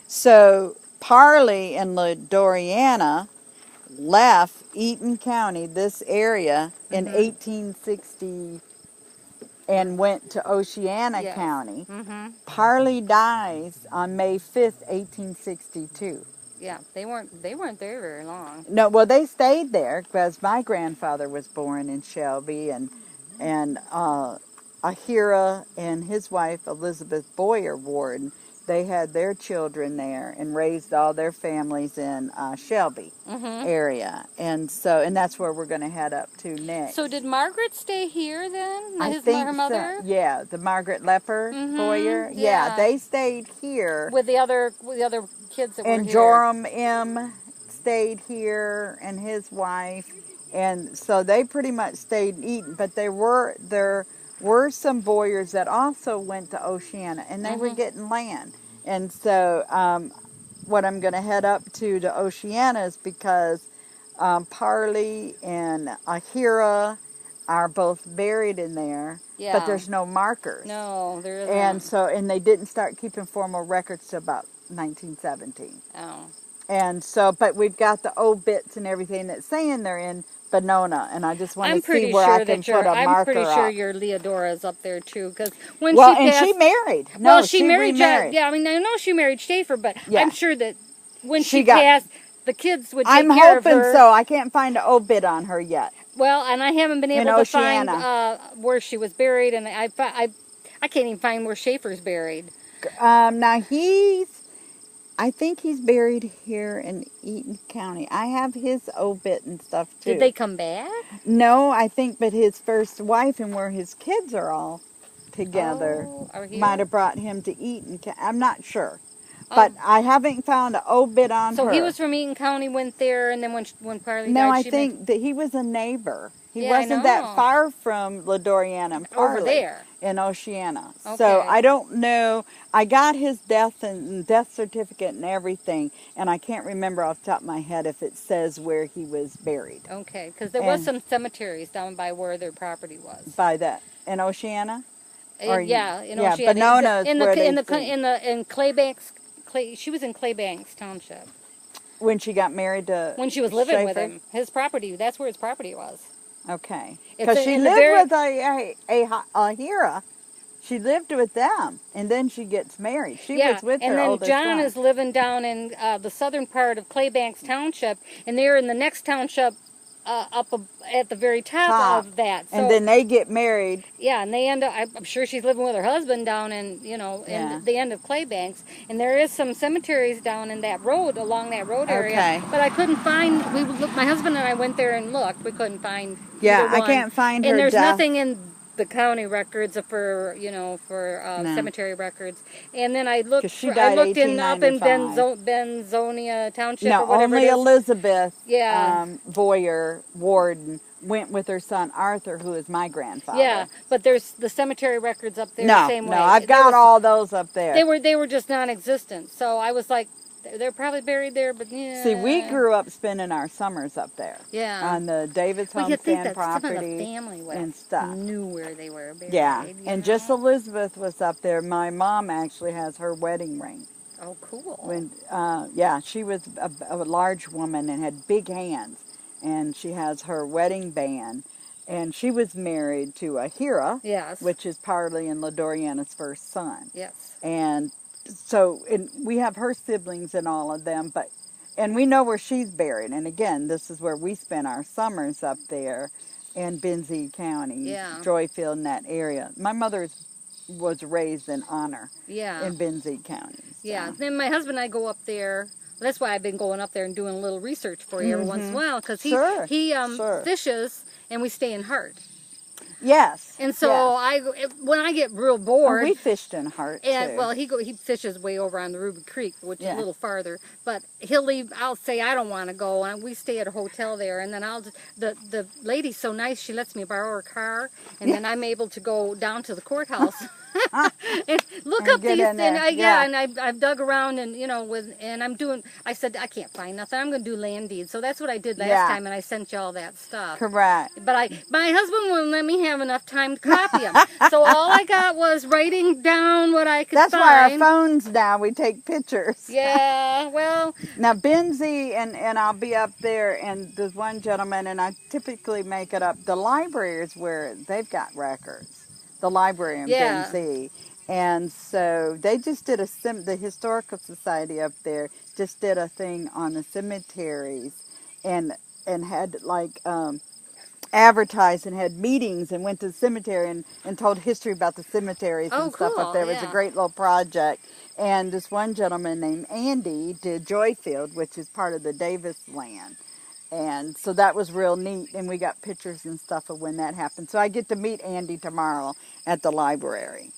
So Parley and Ladoriana left Eaton County, this area, in 1860 and went to Oceana County. Parley dies on May 5th, 1862. Yeah, they weren't there very long. No, well, they stayed there because my grandfather was born in Shelby, and Ahira and his wife Elizabeth Boyer Worden, they had their children there and raised all their families in Shelby area, and that's where we're going to head up to next. So did Margaret stay here then? I think her mother? So. Yeah, the Margaret Lepper Boyer. Yeah, they stayed here with the other kids that were here. And Joram M. stayed here, and his wife, and so they pretty much stayed in Eaton. But there were some Boyers that also went to Oceana, and they were getting land. And so what I'm going to head up to Oceana is because Parley and Ahira are both buried in there, but there's no markers. No, there isn't. And they didn't start keeping formal records till about 1917. Oh. And so, but we've got the obits and everything that's saying they're in Benona, and I just want to see where I can put a marker I'm pretty sure up. your Leodora's up there too, because when she married. No, she married. Yeah, I mean, I know she married Schaefer, but I'm sure that when she passed, the kids would take care of her. I'm hoping so. I can't find an obit on her yet. Well, and I haven't been able to find where she was buried, and I can't even find where Schaefer's buried. Now I think he's buried here in Eaton County. I have his obit and stuff too. Did they come back? No, I think, but his first wife and where his kids are all together might have brought him to Eaton. I'm not sure, but I haven't found an obit on her. So he was from Eaton County, went there, and then when Parley died, no, I think that he was a neighbor. He wasn't that far from Ladoriana and Parley. Over there. In Oceana. Okay. So I don't know. I got his death certificate and everything, and I can't remember off the top of my head if it says where he was buried. Okay, because there was some cemeteries down by where their property was. By that in Oceana? In Oceana. Benona's in Claybanks. She was in Claybanks Township. When she got married to when she was living with him. His property, that's where his property was. Okay. Because she lived with Ahira. She lived with them, and then she gets married. She was with her oldest and then John one. is living down in the southern part of Claybanks Township, and they're in the next township up at the very top of that. So, and then they get married. Yeah, and they end up, I'm sure she's living with her husband down in, in the end of Claybanks. And there is some cemeteries down in that road, along that road area. Okay. But I couldn't find, my husband and I went there and looked. We couldn't find either one. I can't find her And there's death. nothing in the county records for cemetery records. And then I looked up in Benzonia Township or whatever only it is. Elizabeth Boyer Worden went with her son Arthur, who is my grandfather. Yeah, but there's the cemetery records up there the same way. No, I've got all those up there. They were just non-existent. So I was like, they're probably buried there, but yeah. See, we grew up spending our summers up there. Yeah. On the David's homestead property family and stuff. Knew where they were buried. Yeah, and just Elizabeth was up there. My mom actually has her wedding ring. Oh, cool. When, she was a large woman and had big hands, and she has her wedding band. And she was married to Ahira, which is Parley and Ladoriana's first son. Yes. And so we have her siblings and all of them, and we know where she's buried. And again, this is where we spent our summers up there in Benzie County, Joyfield, in that area. My mother was raised in Honor in Benzie County. So. Yeah, then my husband and I go up there. That's why I've been going up there and doing a little research for you every once in a while, because he fishes, and we stay in Hart. Yes. And so when I get real bored, we fished in Hart too. Well, he fishes way over on the Ruby Creek, which is a little farther. But he'll leave. I'll say I don't want to go, and we stay at a hotel there. And then the lady's so nice, she lets me borrow her car, and then I'm able to go down to the courthouse. And look and up get these in there. things. Yeah, and I've dug around and, you know, and I'm doing, I said, I can't find nothing. I'm going to do land deeds. So that's what I did last time, and I sent you all that stuff. Correct. But my husband wouldn't let me have enough time to copy them. So all I got was writing down what I could That's find. why our phones now, we take pictures. Yeah, well. Now, Benzie and I'll be up there, and there's one gentleman, and I typically make it up. The library is where they've got records. The library in Benzie. And so they just did the Historical Society up there just did a thing on the cemeteries and had like advertised and had meetings and went to the cemetery and told history about the cemeteries and stuff up there. It was a great little project. And this one gentleman named Andy did Joyfield, which is part of the Davis land. And so that was real neat, and we got pictures and stuff of when that happened. So I get to meet Andy tomorrow at the library.